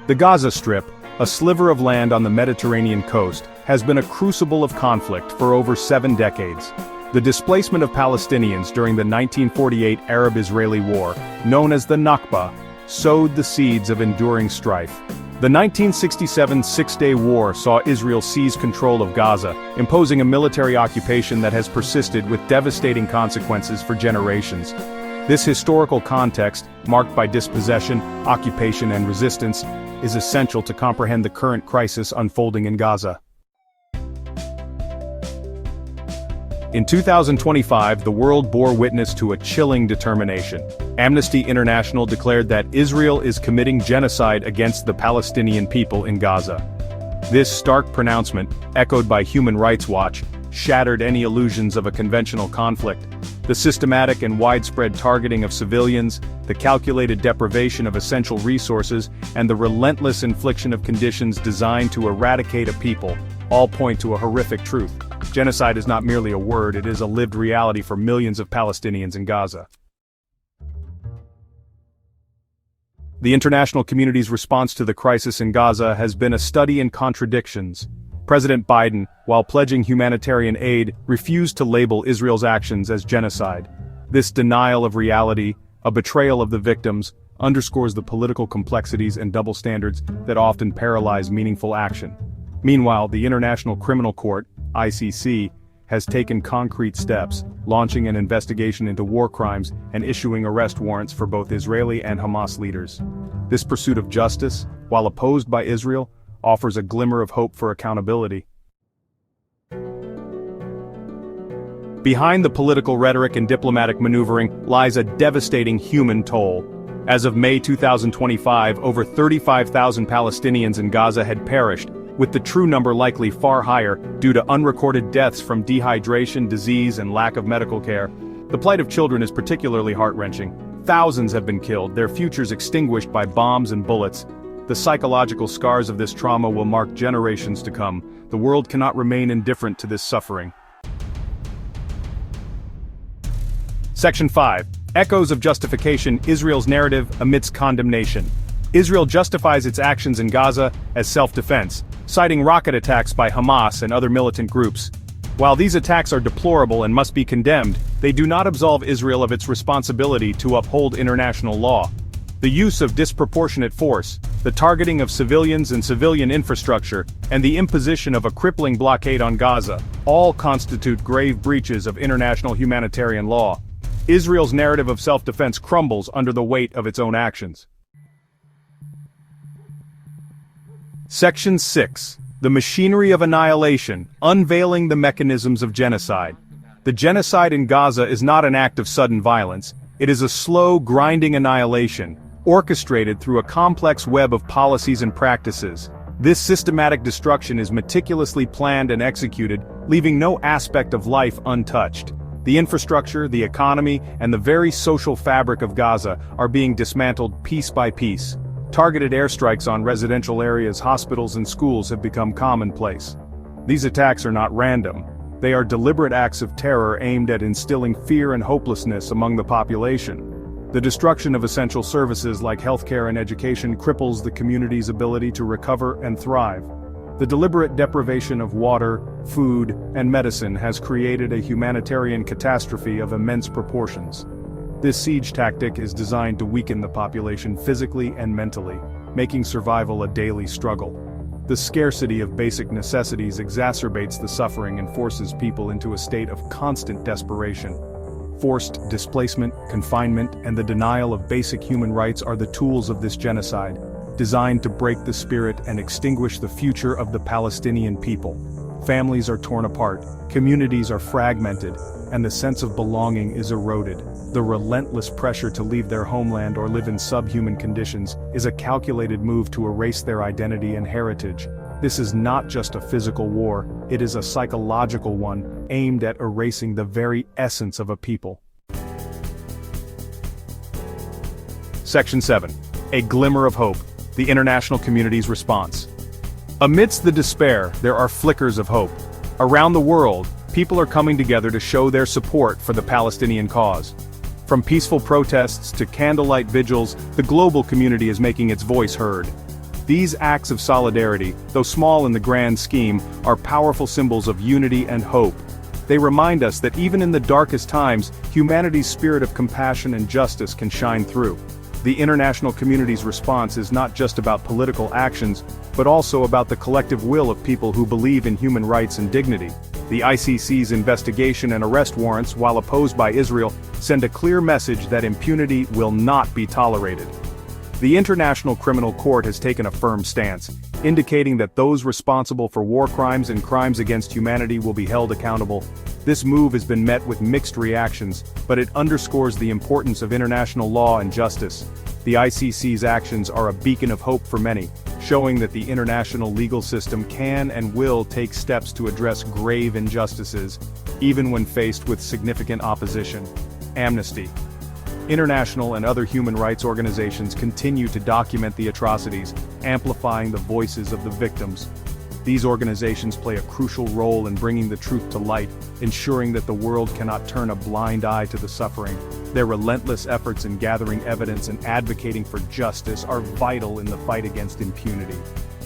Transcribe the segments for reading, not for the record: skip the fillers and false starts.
The Gaza Strip, a sliver of land on the Mediterranean coast, has been a crucible of conflict for over 7 decades. The displacement of Palestinians during the 1948 Arab-Israeli War, known as the Nakba, sowed the seeds of enduring strife. The 1967 Six-Day War saw Israel seize control of Gaza, imposing a military occupation that has persisted with devastating consequences for generations. This historical context, marked by dispossession, occupation and resistance, is essential to comprehend the current crisis unfolding in Gaza. In 2025, the world bore witness to a chilling determination. Amnesty International declared that Israel is committing genocide against the Palestinian people in Gaza. This stark pronouncement, echoed by Human Rights Watch, shattered any illusions of a conventional conflict. The systematic and widespread targeting of civilians, the calculated deprivation of essential resources, and the relentless infliction of conditions designed to eradicate a people, all point to a horrific truth. Genocide is not merely a word, it is a lived reality for millions of Palestinians in Gaza. The international community's response to the crisis in Gaza has been a study in contradictions. President Biden, while pledging humanitarian aid, refused to label Israel's actions as genocide. This denial of reality, a betrayal of the victims, underscores the political complexities and double standards that often paralyze meaningful action. Meanwhile, the International Criminal Court, ICC, has taken concrete steps, launching an investigation into war crimes and issuing arrest warrants for both Israeli and Hamas leaders. This pursuit of justice, while opposed by Israel, offers a glimmer of hope for accountability. Behind the political rhetoric and diplomatic maneuvering lies a devastating human toll. As of May 2025, over 35,000 Palestinians in Gaza had perished, with the true number likely far higher due to unrecorded deaths from dehydration, disease, and lack of medical care. The plight of children is particularly heart-wrenching. Thousands have been killed, their futures extinguished by bombs and bullets. The psychological scars of this trauma will mark generations to come. The world cannot remain indifferent to this suffering. Section 5. Echoes of Justification: Israel's Narrative Amidst Condemnation. Israel justifies its actions in Gaza as self-defense, citing rocket attacks by Hamas and other militant groups. While these attacks are deplorable and must be condemned, they do not absolve Israel of its responsibility to uphold international law. The use of disproportionate force, the targeting of civilians and civilian infrastructure, and the imposition of a crippling blockade on Gaza, all constitute grave breaches of international humanitarian law. Israel's narrative of self-defense crumbles under the weight of its own actions. Section 6. The Machinery of Annihilation: Unveiling the Mechanisms of Genocide. The genocide in Gaza is not an act of sudden violence, it is a slow, grinding annihilation, orchestrated through a complex web of policies and practices. This systematic destruction is meticulously planned and executed, leaving no aspect of life untouched. The infrastructure, the economy, and the very social fabric of Gaza are being dismantled piece by piece. Targeted airstrikes on residential areas, hospitals, and schools have become commonplace. These attacks are not random. They are deliberate acts of terror aimed at instilling fear and hopelessness among the population. The destruction of essential services like healthcare and education cripples the community's ability to recover and thrive. The deliberate deprivation of water, food, and medicine has created a humanitarian catastrophe of immense proportions. This siege tactic is designed to weaken the population physically and mentally, making survival a daily struggle. The scarcity of basic necessities exacerbates the suffering and forces people into a state of constant desperation. Forced displacement, confinement, and the denial of basic human rights are the tools of this genocide, designed to break the spirit and extinguish the future of the Palestinian people. Families are torn apart, communities are fragmented, and the sense of belonging is eroded. The relentless pressure to leave their homeland or live in subhuman conditions is a calculated move to erase their identity and heritage. This is not just a physical war, it is a psychological one, aimed at erasing the very essence of a people. Section 7. A Glimmer of Hope: The International Community's Response. Amidst the despair, there are flickers of hope. Around the world, people are coming together to show their support for the Palestinian cause. From peaceful protests to candlelight vigils, the global community is making its voice heard. These acts of solidarity, though small in the grand scheme, are powerful symbols of unity and hope. They remind us that even in the darkest times, humanity's spirit of compassion and justice can shine through. The international community's response is not just about political actions, but also about the collective will of people who believe in human rights and dignity. The ICC's investigation and arrest warrants, while opposed by Israel, send a clear message that impunity will not be tolerated. The International Criminal Court has taken a firm stance, indicating that those responsible for war crimes and crimes against humanity will be held accountable. This move has been met with mixed reactions, but it underscores the importance of international law and justice. The ICC's actions are a beacon of hope for many, showing that the international legal system can and will take steps to address grave injustices, even when faced with significant opposition. Amnesty International and other human rights organizations continue to document the atrocities, amplifying the voices of the victims. These organizations play a crucial role in bringing the truth to light, ensuring that the world cannot turn a blind eye to the suffering. Their relentless efforts in gathering evidence and advocating for justice are vital in the fight against impunity.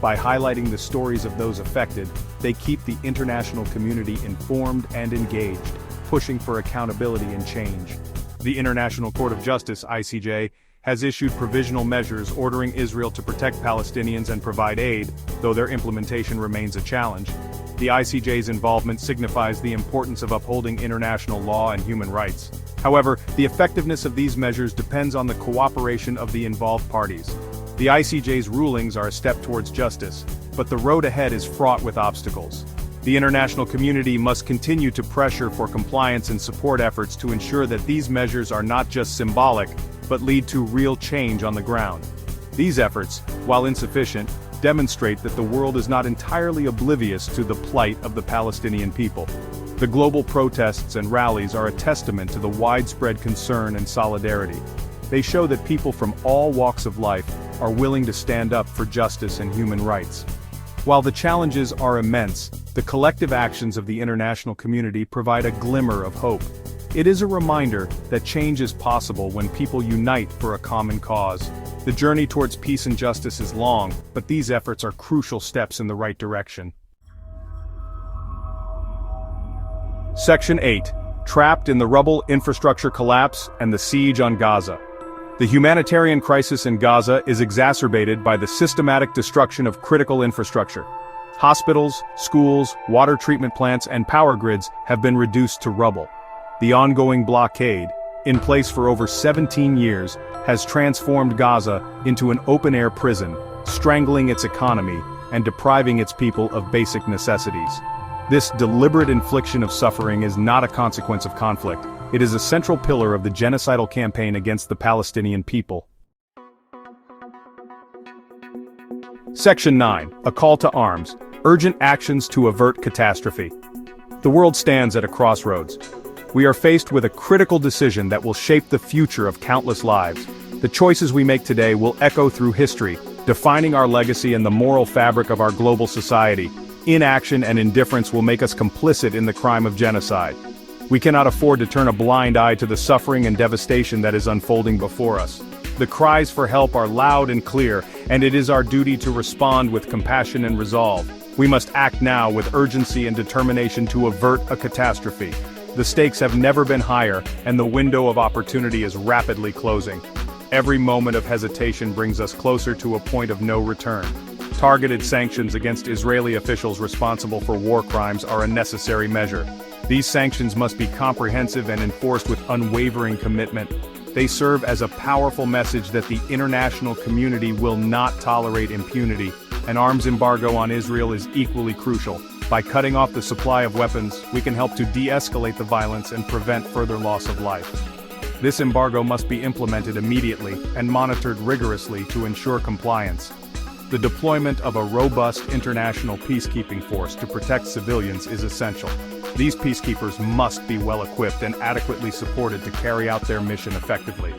By highlighting the stories of those affected, they keep the international community informed and engaged, pushing for accountability and change. The International Court of Justice, ICJ, has issued provisional measures ordering Israel to protect Palestinians and provide aid, though their implementation remains a challenge. The ICJ's involvement signifies the importance of upholding international law and human rights. However, the effectiveness of these measures depends on the cooperation of the involved parties. The ICJ's rulings are a step towards justice, but the road ahead is fraught with obstacles. The international community must continue to pressure for compliance and support efforts to ensure that these measures are not just symbolic, but lead to real change on the ground. These efforts, while insufficient, demonstrate that the world is not entirely oblivious to the plight of the Palestinian people. The global protests and rallies are a testament to the widespread concern and solidarity. They show that people from all walks of life are willing to stand up for justice and human rights. While the challenges are immense, the collective actions of the international community provide a glimmer of hope. It is a reminder that change is possible when people unite for a common cause. The journey towards peace and justice is long, but these efforts are crucial steps in the right direction. Section 8. Trapped in the rubble, infrastructure collapse, and the siege on Gaza. The humanitarian crisis in Gaza is exacerbated by the systematic destruction of critical infrastructure. Hospitals, schools, water treatment plants, and power grids have been reduced to rubble. The ongoing blockade, in place for over 17 years, has transformed Gaza into an open-air prison, strangling its economy and depriving its people of basic necessities. This deliberate infliction of suffering is not a consequence of conflict. It is a central pillar of the genocidal campaign against the Palestinian people. Section 9. A call to arms. Urgent actions to avert catastrophe. The world stands at a crossroads. We are faced with a critical decision that will shape the future of countless lives. The choices we make today will echo through history, defining our legacy and the moral fabric of our global society. Inaction and indifference will make us complicit in the crime of genocide. We cannot afford to turn a blind eye to the suffering and devastation that is unfolding before us. The cries for help are loud and clear, and it is our duty to respond with compassion and resolve. We must act now with urgency and determination to avert a catastrophe. The stakes have never been higher, and the window of opportunity is rapidly closing. Every moment of hesitation brings us closer to a point of no return. Targeted sanctions against Israeli officials responsible for war crimes are a necessary measure. These sanctions must be comprehensive and enforced with unwavering commitment. They serve as a powerful message that the international community will not tolerate impunity. An arms embargo on Israel is equally crucial. By cutting off the supply of weapons, we can help to de-escalate the violence and prevent further loss of life. This embargo must be implemented immediately and monitored rigorously to ensure compliance. The deployment of a robust international peacekeeping force to protect civilians is essential. These peacekeepers must be well-equipped and adequately supported to carry out their mission effectively.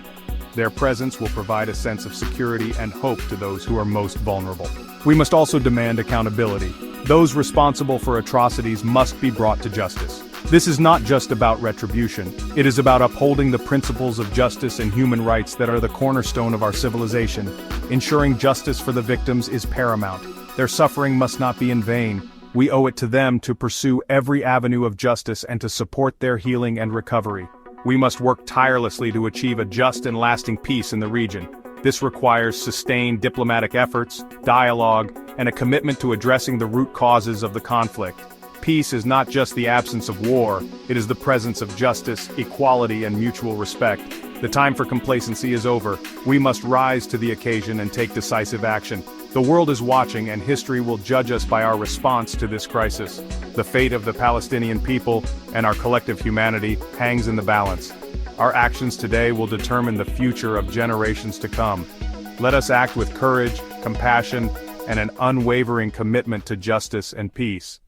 Their presence will provide a sense of security and hope to those who are most vulnerable. We must also demand accountability. Those responsible for atrocities must be brought to justice. This is not just about retribution, it is about upholding the principles of justice and human rights that are the cornerstone of our civilization. Ensuring justice for the victims is paramount. Their suffering must not be in vain. We owe it to them to pursue every avenue of justice and to support their healing and recovery. We must work tirelessly to achieve a just and lasting peace in the region. This requires sustained diplomatic efforts, dialogue, and a commitment to addressing the root causes of the conflict. Peace is not just the absence of war, it is the presence of justice, equality, and mutual respect. The time for complacency is over. We must rise to the occasion and take decisive action. The world is watching, and history will judge us by our response to this crisis. The fate of the Palestinian people and our collective humanity hangs in the balance. Our actions today will determine the future of generations to come. Let us act with courage, compassion, and an unwavering commitment to justice and peace.